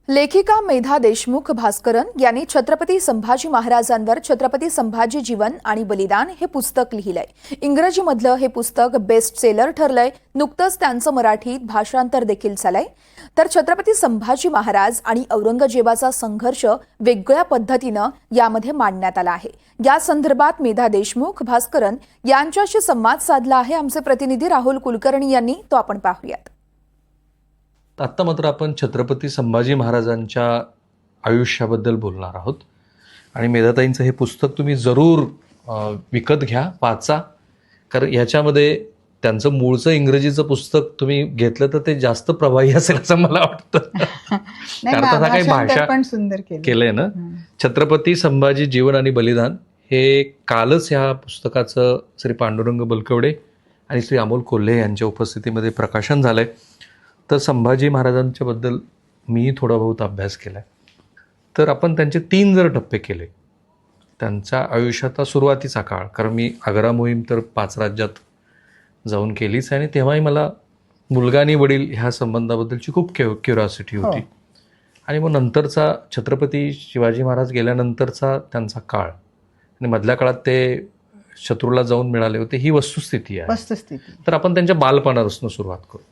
लेखिका मेधा देशमुख भास्करन यांनी छत्रपती संभाजी महाराजांवर छत्रपती संभाजी जीवन आणि बलिदान हे पुस्तक लिहिलंय. इंग्रजीमधलं हे पुस्तक बेस्ट सेलर ठरलंय. नुकतंच त्यांचं मराठीत भाषांतर देखील झालंय. तर छत्रपती संभाजी महाराज आणि औरंगजेबाचा संघर्ष वेगळ्या पद्धतीनं यामध्ये मांडण्यात आला आहे. या संदर्भात मेधा देशमुख भास्करन यांच्याशी संवाद साधला आहे आमचे प्रतिनिधी राहुल कुलकर्णी यांनी. तो आपण पाहूयात. आत्ता मात्र आपण छत्रपती संभाजी महाराजांच्या आयुष्याबद्दल बोलणार आहोत आणि मेधाताईंचं हे पुस्तक तुम्ही जरूर विकत घ्या, वाचा. कारण याच्यामध्ये त्यांचं मूळचं इंग्रजीचं पुस्तक तुम्ही घेतलं तर ते जास्त प्रभावी असेल असं मला वाटतं. कारण आता काही भाषा पण सुंदर केलंय ना. छत्रपती संभाजी जीवन आणि बलिदान हे कालच ह्या पुस्तकाचं श्री पांडुरंग बलकवडे आणि श्री अमोल कोल्हे यांच्या उपस्थितीमध्ये प्रकाशन झालंय. तर संभाजी महाराजांच्या बद्दल मी थोडा बहुत अभ्यास केला आहे. तर आपण त्यांचे 3 जर टप्पे केले त्यांच्या आयुष्याचा सुरुवातीचा काळ, कारण मी आग्रा मोहीम तर 5 राज्यात जाऊन केलीच आहे आणि तेव्हाही मला मुलगा आणि वडील ह्या संबंधाबद्दलची खूप क्युरिओसिटी होती. आणि मग नंतरचा छत्रपती शिवाजी महाराज गेल्यानंतरचा त्यांचा काळ आणि मधल्या काळात ते शत्रूला जाऊन मिळाले होते, ही वस्तुस्थिती आहे. तर आपण त्यांच्या बालपणापासून सुरुवात करू.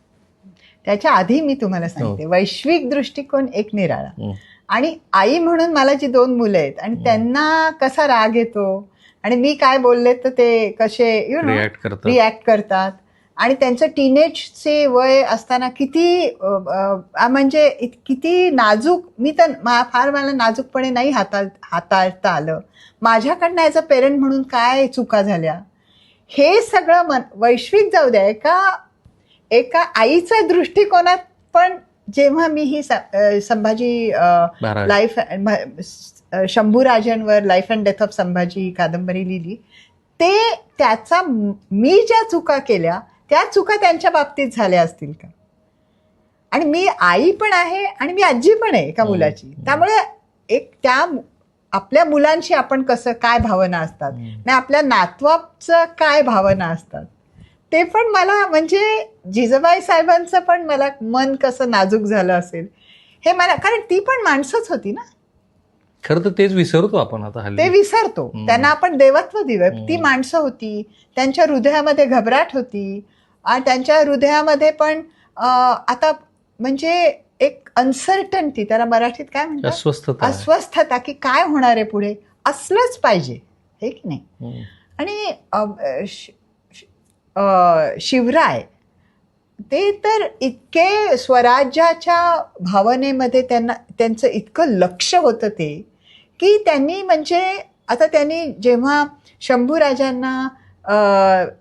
त्याच्या आधी मी तुम्हाला सांगते, वैश्विक दृष्टिकोन एक निराळा. आणि आई म्हणून मला जी 2 मुलं आहेत आणि त्यांना कसा राग येतो आणि मी काय बोलले तर ते कसे रिॲक्ट करतात आणि त्यांचं टीनेजचे वय असताना किती म्हणजे किती नाजूक, मी तर मला नाजूकपणे नाही हाताळता आलं. माझ्याकडनं ॲज अ पेरेंट म्हणून काय चुका झाल्या, हे सगळं वैश्विक जाऊ द्या, एका आईच्या दृष्टिकोनात पण जेव्हा मी ही संभाजी शंभूराजांवर life and death of Sambhaji कादंबरी लिहिली, ते त्याचा मी ज्या चुका केल्या त्या चुका त्यांच्या बाबतीत झाल्या असतील का. आणि मी आई पण आहे आणि मी आजी पण आहे एका मुलाची. त्यामुळे त्या आपल्या मुलांशी आपण कसं काय भावना असतात नाही, आपल्या नातवाचं काय भावना असतात ते पण मला, म्हणजे जिजाबाई साहेबांचं पण मला मन कसं नाजूक झालं असेल हे मला, कारण ती पण माणसंच होती ना. खरं तर तेच विसरतो आपण आता हल्ली. ते विसरतो. त्यांना आपण देवत्व दिलं. ती माणसं होती, त्यांच्या हृदयामध्ये घबराट होती आणि त्यांच्या हृदयामध्ये पण आता म्हणजे एक अनसर्टनटी, त्याला मराठीत काय म्हणतात, अस्वस्थता, की काय होणार आहे पुढे, असलंच पाहिजे हे की नाही. आणि शिवराय ते तर इतके स्वराज्याच्या भावनेमध्ये त्यांचं इतकं लक्ष होतं ते, की त्यांनी म्हणजे आता त्यांनी जेव्हा शंभूराजांना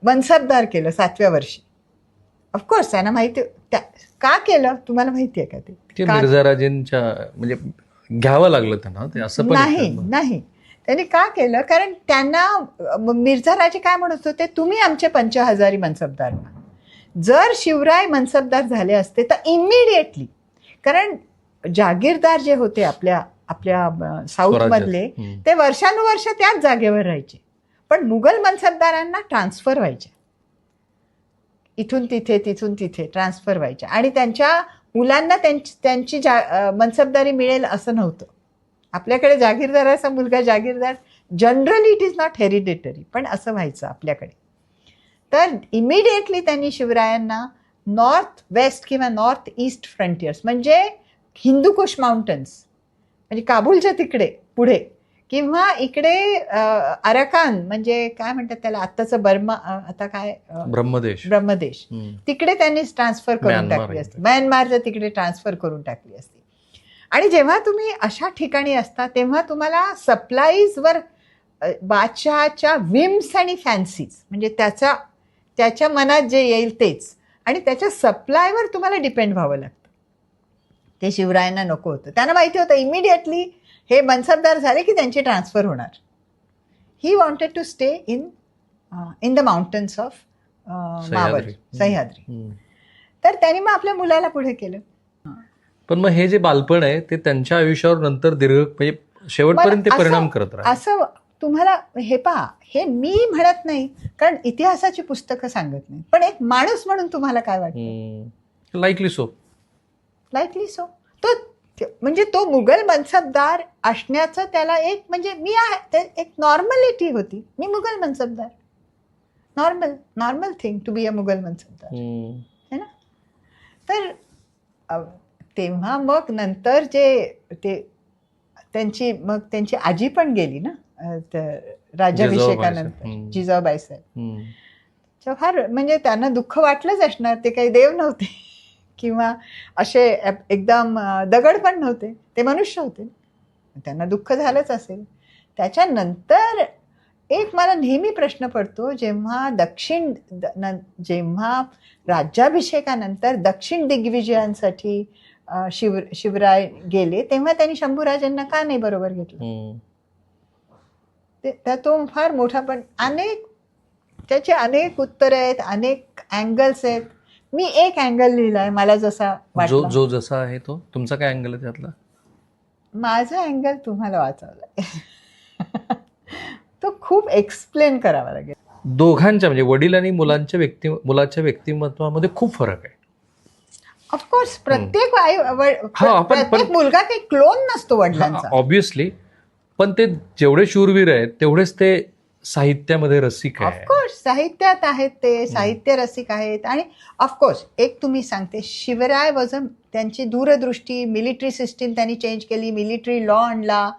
मनसबदार केलं 7व्या वर्षी, ऑफकोर्स त्यांना माहिती का केलं, तुम्हाला माहिती आहे का ते मिर्झाराजेंच्या म्हणजे घ्यावं लागलं त्यांना ते, असं पण नाही त्यांनी का केलं, कारण त्यांना मिर्झाराजे काय म्हणत होते, तुम्ही आमचे 50,000 मनसबदार व्हा. जर शिवराय मनसबदार झाले असते तर इमिडिएटली, कारण जागीरदार जे होते आपल्या साऊथ मधले ते वर्षानुवर्ष त्याच जागेवर राहायचे, पण मुघल मनसबदारांना ट्रान्सफर व्हायचे, इथून तिथे ट्रान्सफर व्हायचे आणि त्यांच्या मुलांना त्यांची मनसबदारी मिळेल असं नव्हतं. आपल्याकडे जागीरदाराचा मुलगा जागीरदार, generally it is not hereditary, पण असं व्हायचं आपल्याकडे. तर इमिडिएटली त्यांनी शिवरायांना नॉर्थ वेस्ट किंवा नॉर्थ ईस्ट फ्रंटियर्स, म्हणजे हिंदुकुश माउंटन्स, म्हणजे काबूलच्या तिकडे पुढे, किंवा इकडे अराकान, म्हणजे काय म्हणतात त्याला आत्ताचं बर्मा, आता काय ब्रह्मदेश, तिकडे त्यांनी ट्रान्सफर करून टाकली असते, म्यानमारच्या तिकडे ट्रान्सफर करून टाकली असते. आणि जेव्हा तुम्ही अशा ठिकाणी असता तेव्हा तुम्हाला सप्लाईजवर बादशहाच्या विम्स आणि फॅन्सीज, म्हणजे त्याच्या मनात जे येईल तेच, आणि त्याच्या सप्लायवर तुम्हाला डिपेंड व्हावं लागतं. ते शिवरायांना नको होतं. त्यांना माहिती होतं इमिडिएटली हे मनसबदार झाले की त्यांची ट्रान्सफर होणार. He wanted to stay in the mountains of Sahyadri. तर त्यांनी मग आपल्या मुलाला पुढे केलं. पण मग हे जे बालपण आहे ते त्यांच्या आयुष्यावर नंतर दीर्घ म्हणजे शेवटपर्यंत ते परिणाम करत राहते असं तुम्हाला हे पहा, हे मी म्हणत नाही, कारण इतिहासाची पुस्तकं सांगत नाही, पण एक माणूस म्हणून तुम्हाला काय वाटतं? लाईकली सो तो म्हणजे तो मुघल मनसबदार असण्याचं त्याला एक म्हणजे मी आहे ते एक नॉर्मलिटी होती. मी मुघल मनसबदार, normal thing to be a Mughal मनसबदार, है ना. तर तेव्हा मग नंतर जे ते त्यांची आजी पण गेली ना राज्याभिषेकानंतर, जिजाबाई साहेब. फार म्हणजे त्यांना दुःख वाटलंच असणार. ते काही देव नव्हते किंवा असे एकदम दगड पण नव्हते, ते मनुष्य होते. त्यांना दुःख झालंच असेल. त्याच्यानंतर एक मला नेहमी प्रश्न पडतो, जेव्हा राज्याभिषेकानंतर दक्षिण दिग्विजयांसाठी शिवराय गेले, तेव्हा त्यांनी शंभूराजांना का नाही बरोबर घेतलं. तो फार मोठा, पण त्याचे अनेक उत्तर आहेत, अनेक अँगल्स आहेत. मी एक अँगल लिहिलाय मला जसा वाटला. जो जसा आहे तो तुमचा काय अँगल आहे त्यातला? माझा अँगल तुम्हाला वाचावला तो खूप एक्सप्लेन करावा लागेल. दोघांच्या म्हणजे वडील आणि मुलाच्या व्यक्तिमत्वामध्ये खूप फरक आहे. ऑफकोर्स प्रत्येक प्रत्येक मुलगा काही क्लोन नसतो वडिलांचा, ऑब्विसली. पण ते जेवढे शूरवीर आहेत तेवढेच ते साहित्यामध्ये रसिक आहे. ऑफकोर्स साहित्यात आहेत, ते साहित्य रसिक आहेत. आणि ऑफकोर्स एक तुम्ही सांगते, शिवराय त्यांची दूरदृष्टी, मिलिटरी सिस्टीम त्यांनी चेंज केली, मिलिटरी लॉ आणला,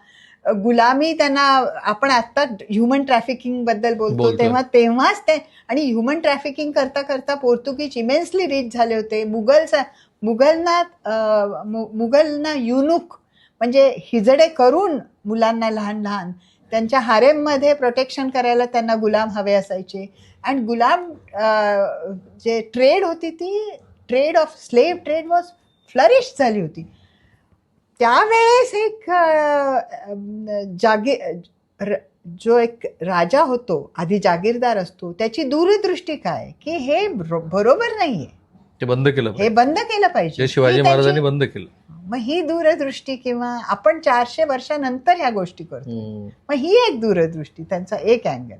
गुलामी त्यांना, आपण आता ह्युमन ट्रॅफिकिंग बद्दल बोलतो तेव्हाच ते, आणि ह्युमन ट्रॅफिकिंग करता करता पोर्तुगीज इमेन्सली रिच झाले होते. मुघलना युनुक म्हणजे हिजडे करून मुलांना लहान लहान त्यांच्या हारेममध्ये प्रोटेक्शन करायला त्यांना गुलाम हवे असायचे. आणि गुलाम जे ट्रेड होती ती trade off slave trade was flourish झाली होती. त्यावेळेस एक जो एक राजा होतो, आधी जागीरदार असतो, त्याची दूरदृष्टी काय की हे बरोबर नाहीये, ते बंद केलं, हे बंद केलं पाहिजे. शिवाजी महाराजांनी बंद केलं. मग ही दूरदृष्टी, किंवा आपण 400 वर्षानंतर ह्या गोष्टी करतो, मग ही एक दूरदृष्टी, त्यांचा एक अँगल.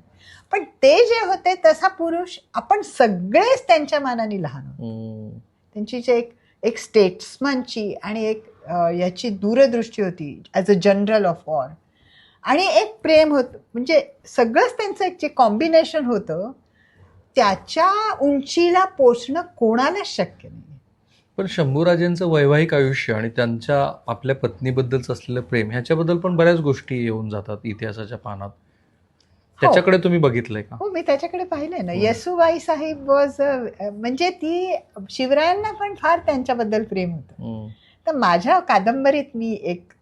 पण ते जे होते तसा पुरुष, आपण सगळेच त्यांच्या मानाने लहान होतो. त्यांची जे एक स्टेट्समनची आणि एक याची दूरदृष्टी होती as a general of war, आणि एक प्रेम होतं, म्हणजे सगळंच त्यांचं एक जे कॉम्बिनेशन होतं, त्याच्या उंचीला पोचणं कोणालाच शक्य नाही. पण शंभूराजेंचं वैवाहिक आयुष्य आणि त्यांच्या आपल्या पत्नीबद्दलचं असलेलं प्रेम, ह्याच्याबद्दल पण बऱ्याच गोष्टी येऊन जातात इतिहासाच्या पानात. त्याच्याकडे तुम्ही बघितलंय का? हो, मी त्याच्याकडे पाहिलंय ना. येसूबाई साहेब वॉज म्हणजे ती शिवरायांना पण फार त्यांच्याबद्दल प्रेम होतं. तर माझ्या कादंबरीत मी एक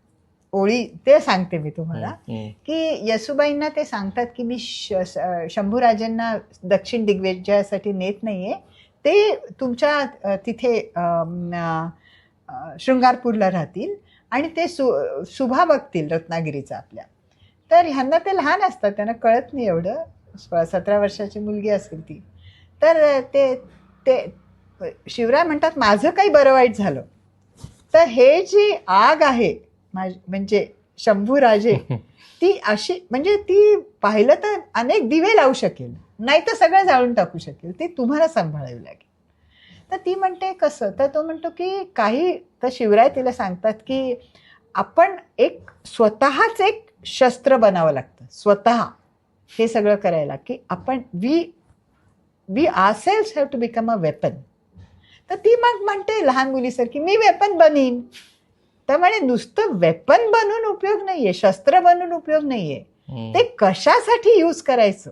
ओळी ते सांगते मी तुम्हाला, की येसूबाईंना ते सांगतात की मी शंभूराजांना दक्षिण दिग्विजयासाठी नेत नाहीये, ते तुमच्या तिथे शृंगारपूरला राहतील आणि ते सुभा बघतील रत्नागिरीचा आपल्या. तर ह्यांना ते लहान असतात, त्यांना कळत नाही एवढं, 17 वर्षाची मुलगी असेल ती. तर ते शिवराय म्हणतात माझं काही बरं वाईट झालं तर हे जी आग आहे म्हणजे शंभूराजे, ती अशी, म्हणजे ती पाहिलं तर अनेक दिवे लावू शकेल, नाही तर सगळं जाळून टाकू शकेल, ते तुम्हाला सांभाळावी लागेल. तर ती म्हणते कसं, तर तो म्हणतो की काही, तर शिवराय तिला सांगतात की आपण स्वतःच एक शस्त्र बनावं लागतं, स्वतः हे सगळं करायला, की आपण we ourselves have to become a weapon. तर ती मग म्हणते लहान मुलीसारखी, मी वेपन बनीन. तर म्हणे नुसतं वेपन बनून उपयोग नाहीये, शस्त्र बनून उपयोग नाहीये, ते कशासाठी यूज करायचं,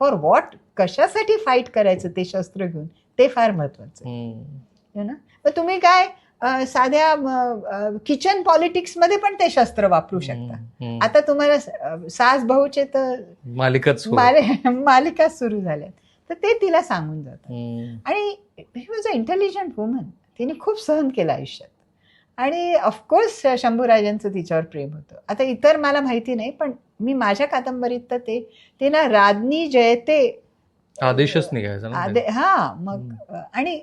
फॉर व्हॉट, कशासाठी फाईट करायचं ते शस्त्र घेऊन, ते फार महत्वाचं आहे ना. तर तुम्ही काय साध्या किचन पॉलिटिक्स मध्ये पण ते शस्त्र वापरू शकता. आता तुम्हाला सास भाऊचे तर मालिका सुरू झाल्यात, तर ते तिला सांगून जातात. आणि he was a intelligent woman, तिने खूप सहन केलं आयुष्यात. आणि ऑफकोर्स शंभूराजांचं तिच्यावर प्रेम होतं. आता इतर मला माहिती नाही, पण मी माझ्या कादंबरीत तर ते ना राज्ञी जयते आदेशच निघायचा हा. मग आणि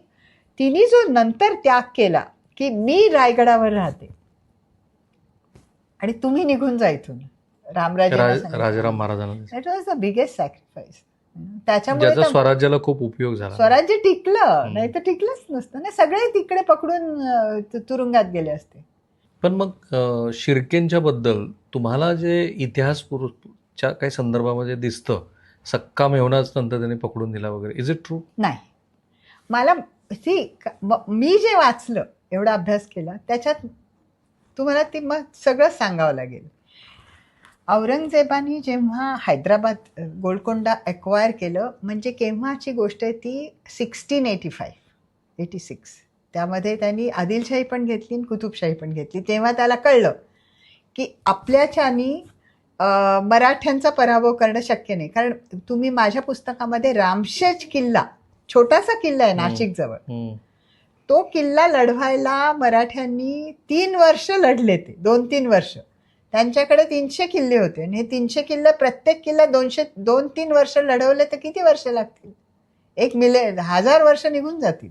तिने जो नंतर त्याग केला की मी रायगडावर राहते आणि तुम्ही निघून जा इथून, राजाराम महाराजांना, that was the biggest sacrifice. त्याच्यामुळे स्वराज्याला खूप उपयोग झाला. स्वराज्य टिकलं, नाही तर टिकलंच नसतं ना, सगळे तिकडे पकडून तुरुंगात गेले असते. पण मग शिर्केंच्या बद्दल तुम्हाला जे इतिहास च्या काही संदर्भामध्ये दिसतं, सक्का मेहुणाच नंतर त्यांनी पकडून दिला वगैरे, इज इट ट्रू? नाही, मला मी जे वाचलं, एवढा अभ्यास केला, त्याच्यात तुम्हाला ती मग सगळं सांगावं लागेल. औरंगजेबाने जेव्हा हैदराबाद गोलकोंडा एक्वायर केलं, म्हणजे केव्हाची गोष्ट आहे ती 1686. त्यामध्ये त्यांनी आदिलशाही पण घेतली आणि कुतुबशाही पण घेतली. तेव्हा त्याला कळलं की आपल्याच्यानी मराठ्यांचा पराभव करणं शक्य नाही. कारण तुम्ही माझ्या पुस्तकामध्ये रामशेज किल्ला, छोटासा किल्ला आहे नाशिकजवळ, तो किल्ला लढवायला मराठ्यांनी 3 वर्ष लढले. ते 2-3 वर्ष त्यांच्याकडे 300 किल्ले होते आणि हे 300 किल्ले, प्रत्येक किल्ला 2-3 वर्ष लढवले तर किती वर्ष लागतील? 1,000,000 वर्ष निघून जातील.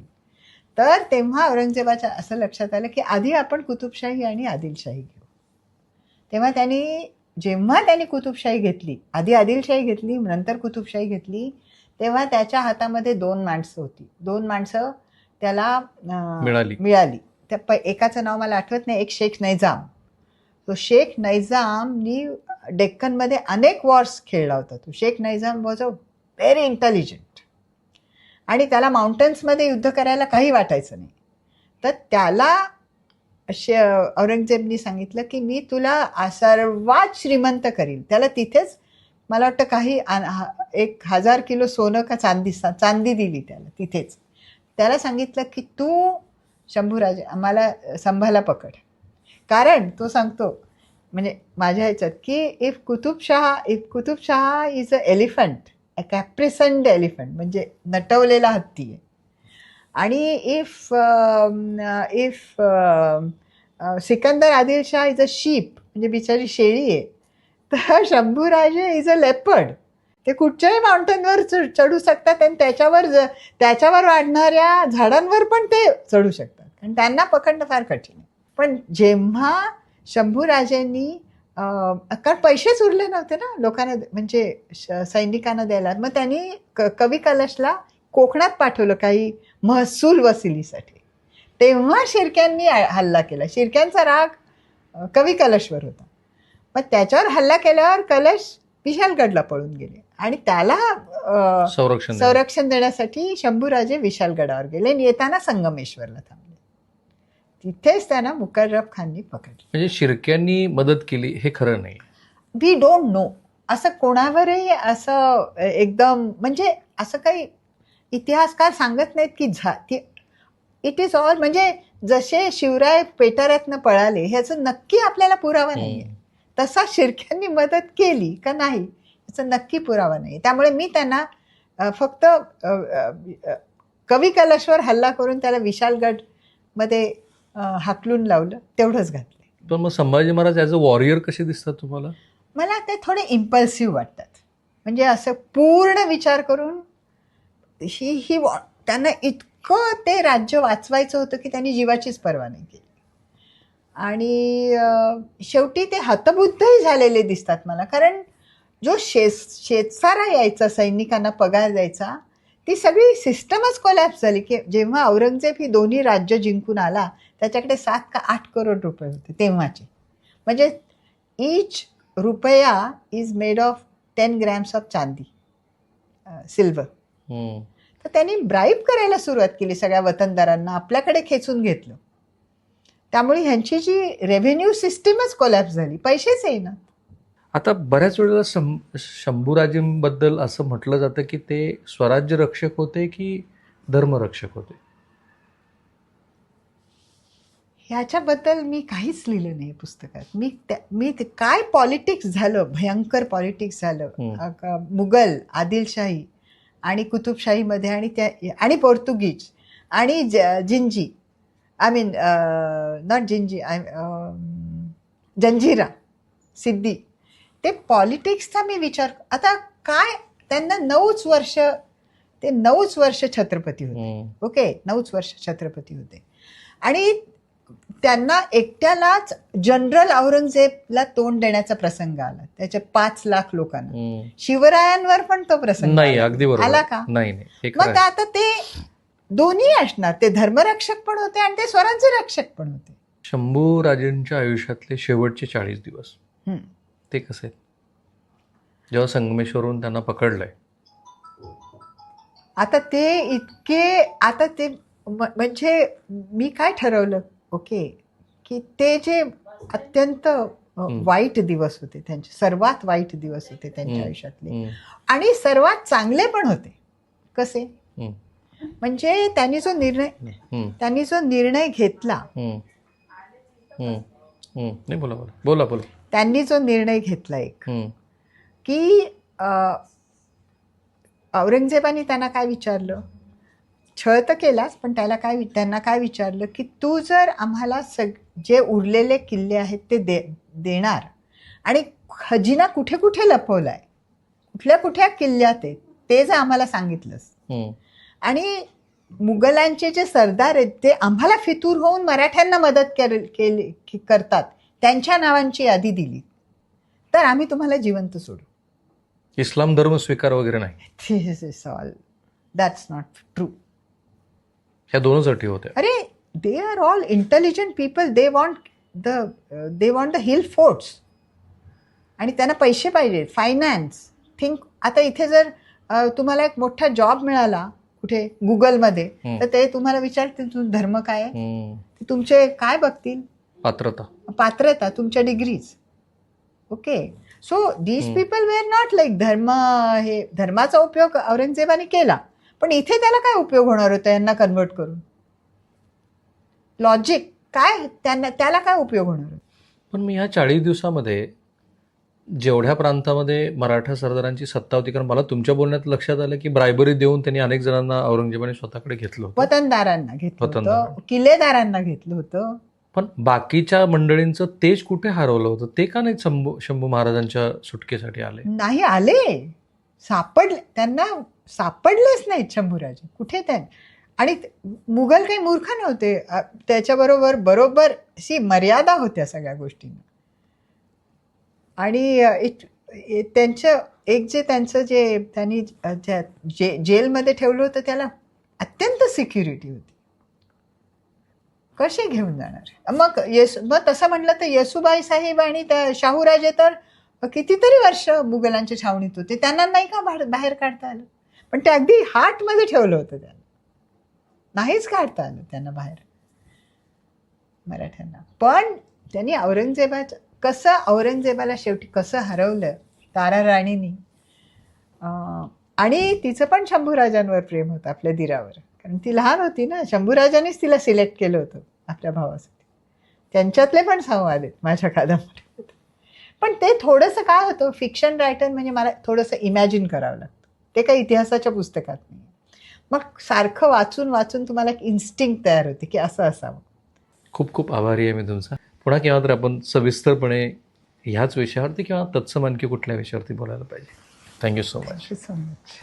तर तेव्हा औरंगजेबाच्या असं लक्षात आलं की आधी आपण कुतुबशाही आणि आदिलशाही घेऊ. तेव्हा जेव्हा त्यांनी कुतुबशाही घेतली, आधी आदिलशाही घेतली नंतर कुतुबशाही घेतली, तेव्हा त्याच्या हातामध्ये 2 माणसं होती. 2 माणसं त्याला मिळाली. त्या एकाचं नाव मला आठवत नाही, एक शेख नैजाम. तो शेख नैजामनी डेक्कनमध्ये अनेक वॉर्स खेळला होता. तो Shaikh Nizam was a very intelligent आणि त्याला माउंटन्समध्ये युद्ध करायला काही वाटायचं नाही. तर त्याला औरंगजेबनी सांगितलं की मी तुला सर्वात श्रीमंत करील. त्याला तिथेच मला वाटतं काही 1,000 किलो सोनं का चांदी दिली त्याला तिथेच. त्याला सांगितलं की तू शंभूराजे आम्हाला संभाला पकड. कारण तो सांगतो म्हणजे माझ्या ह्याच्यात की if Qutubshah is a elephant, a caparisoned elephant, म्हणजे नटवलेला हत्ती आहे. आणि if Sikandar Adilshah is a sheep, म्हणजे बिचारी शेळी आहे, तर शंभूराजे इज अ लेपर्ड. ते कुठच्याही माउंटनवर चढू शकतात आणि त्याच्यावर वाढणाऱ्या झाडांवर पण ते चढू शकतात आणि त्यांना पकडणं फार कठीण आहे. पण जेव्हा शंभूराजेंनी कारण पैसेच उरले नव्हते ना लोकांना, म्हणजे सैनिकांना द्यायला, मग त्यांनी कवी कलशला कोकणात पाठवलं काही महसूल वसुलीसाठी. तेव्हा शिर्क्यांनी हल्ला केला. शिर्क्यांचा राग कवी कलशवर होता. मग त्याच्यावर हल्ला केल्यावर कलश विशालगडला पळून गेले आणि त्याला संरक्षण देण्यासाठी शंभूराजे विशालगडावर गेले आणि येताना संगमेश्वरला थांबले. तिथेच त्यांना मुकर्रब खाननी पकडले. म्हणजे शिर्क्यांनी मदत केली हे खरं नाही. We don't know. असं कोणावरही असं एकदम म्हणजे असं काही इतिहासकार सांगत नाहीत की इट इज ऑल, म्हणजे जसे शिवराय पेटाऱ्यातनं पळाले ह्याचं नक्की आपल्याला पुरावा नाहीये, तसा शिर्क्यांनी मदत केली का नाही याचा नक्की पुरावा नाही. त्यामुळे मी त्यांना फक्त कवी कलशवर हल्ला करून त्याला विशालगड मध्ये हाकलून लावलं तेवढंच घातलं. पण मग Sambhaji Maharaj as a warrior कसे दिसतात तुम्हाला? मला ते थोडे इम्पल्सिव्ह वाटतात. म्हणजे असं पूर्ण विचार करून त्यांना इतकं ते राज्य वाचवायचं होतं की त्यांनी जीवाचीच पर्वा नाही केली. आणि शेवटी ते हतबुद्धही झालेले दिसतात मला. कारण जो शेतसारा यायचा, सैनिकांना पगार द्यायचा, ती सगळी सिस्टमच कोलॅप्स झाली. की जेव्हा औरंगजेब ही दोन्ही राज्य जिंकून आला त्याच्याकडे 7 का 8 करोड रुपये होते तेव्हाचे. म्हणजे इच रुपया is made of 10 grams of चांदी, सिल्वर. तर त्यांनी ब्राईब करायला सुरुवात केली सगळ्या वतनदारांना, आपल्याकडे खेचून घेतलं. त्यामुळे ह्यांची जी रेव्हेन्यू सिस्टीमच कोलॅप्स झाली, पैसेच येईना. आता बऱ्याच वेळेला शंभूराजेंबद्दल असं म्हटलं जातं की ते स्वराज्य रक्षक होते की धर्मरक्षक होते. ह्याच्याबद्दल मी काहीच लिहिलं नाही पुस्तकात. मी काय पॉलिटिक्स झालं, भयंकर पॉलिटिक्स झालं मुघल, आदिलशाही आणि कुतुबशाहीमध्ये आणि पोर्तुगीज आणि Gingee, I mean not Gingee, Janjira, Siddi, ते पॉलिटिक्सचा मी विचार. आता काय त्यांना 9च वर्ष छत्रपती होते. ओके, 9च वर्ष छत्रपती होते आणि त्यांना एकट्यालाच जनरल औरंगजेबला तोंड देण्याचा प्रसंग आला. त्याच्या 5 लाख लोकांना. शिवरायांवर पण तो प्रसंग नाही, अगदी बरोबर आला का? नाही. मग आता ते दोन्ही असणार. ते धर्मरक्षक पण होते आणि ते स्वराज्य रक्षक पण होते. शंभूराजेंच्या आयुष्यातले शेवटचे 40 दिवस हम्म. ते कसे? जेव्हा संगमेश्वरहून त्यांना पकडलंय. आता ते इतके आता ते म्हणजे मी काय ठरवलं ओके की ते जे अत्यंत वाईट दिवस होते त्यांचे, सर्वात वाईट दिवस होते त्यांच्या आयुष्यातले, हम्म, आणि सर्वात चांगले पण होते. कसे? हम्म, म्हणजे त्यांनी जो निर्णय घेतला, हम्म, हम्म, हम्म. नाही, बोला बोला बोला बोला. त्यांनी जो निर्णय घेतला एक, हम्म, की औरंगजेबाने त्यांना काय विचारलं, छळ तर केलाच, पण त्यांना काय विचारलं की तू जर आम्हाला जे उरलेले किल्ले आहेत ते देणार, आणि खजिना कुठे कुठे लपवलाय, कुठल्या किल्ल्यात आहे ते जर आम्हाला सांगितलंस, हम्म. आणि मुघलांचे जे सरदार आहेत ते आम्हाला फितूर होऊन मराठ्यांना मदत करतात त्यांच्या नावांची यादी दिली, तर आम्ही तुम्हाला जिवंत सोडू. इस्लाम धर्म स्वीकार वगैरे नाही, This is all. That's not true. ह्या दोनच अटी होत्या. अरे, they are all intelligent people. They want the hill forts. आणि त्यांना पैसे पाहिजे, फायनान्स. आता इथे जर तुम्हाला एक मोठा जॉब मिळाला कुठे गुगलमध्ये, तर ते तुम्हाला विचारतील तुझा धर्म काय आहे, हम्म. ते तुमचे काय बघतील, पात्रता, तुमच्या degrees. Okay, so these people were not like धर्माचा उपयोग औरंगजेबाने केला, पण इथे त्याला काय उपयोग होणार होता यांना कन्वर्ट करून? लॉजिक काय, त्याला काय उपयोग होणार होता? पण मी ह्या 40 दिवसामध्ये जेवढ्या प्रांतामध्ये मराठा सरदारांची सत्ता होती, कारण मला तुमच्या बोलण्यात लक्षात आलं की ब्रायबरी देऊन त्यांनी अनेक जणांना औरंगजेबाने स्वतःकडे घेतलं होतं, वतनदारांना घेतलं होतं, किल्लेदारांना घेतलं होतं. पण बाकीच्या मंडळींचं तेज कुठे हरवलं होतं? ते का नाही शंभू महाराजांच्या सुटकेसाठी आले? नाही आले, त्यांना सापडलेच नाहीत शंभूराजे कुठे. आणि मुघल काही मूर्ख नव्हते, त्याच्याबरोबर बरोबर मर्यादा होत्या सगळ्या गोष्टींना. आणि त्यांचं जे त्यांनी जेलमध्ये ठेवलं होतं त्याला अत्यंत सिक्युरिटी होती. कसे घेऊन जाणार? मग तसं म्हटलं तर येसुबाई साहेब आणि त्या शाहूराजे तर कितीतरी वर्ष मुघलांच्या छावणीत होते, त्यांना नाही का बाहेर काढता आलं? पण ते अगदी हार्टमध्ये ठेवलं होतं त्यांना, नाहीच काढता आलं त्यांना बाहेर मराठ्यांना. पण त्यांनी औरंगजेबाला शेवटी कसं हरवलं तारा राणीनी. आणि तिचं पण शंभूराजांवर प्रेम होतं, आपल्या दिरावर, कारण ती लहान होती ना. शंभूराजांनीच तिला सिलेक्ट केलं होतं आपल्या भावासाठी. त्यांच्यातले पण संवाद आहेत माझ्या कादंबरीत. पण ते थोडंसं काय होतं, फिक्शन रायटर म्हणजे मला थोडंसं इमॅजिन करावं लागतं, ते काही इतिहासाच्या पुस्तकात नाही. मग सारखं वाचून वाचून तुम्हाला एक इन्स्टिंक्ट तयार होते की असं असावं. खूप खूप आभारी आहे मी तुमचा. पुन्हा केव्हा तर आपण सविस्तरपणे ह्याच विषयावरती किंवा तत्सम आणखी कुठल्या विषयावरती बोलायला पाहिजे. Thank you so much. Thank you so much.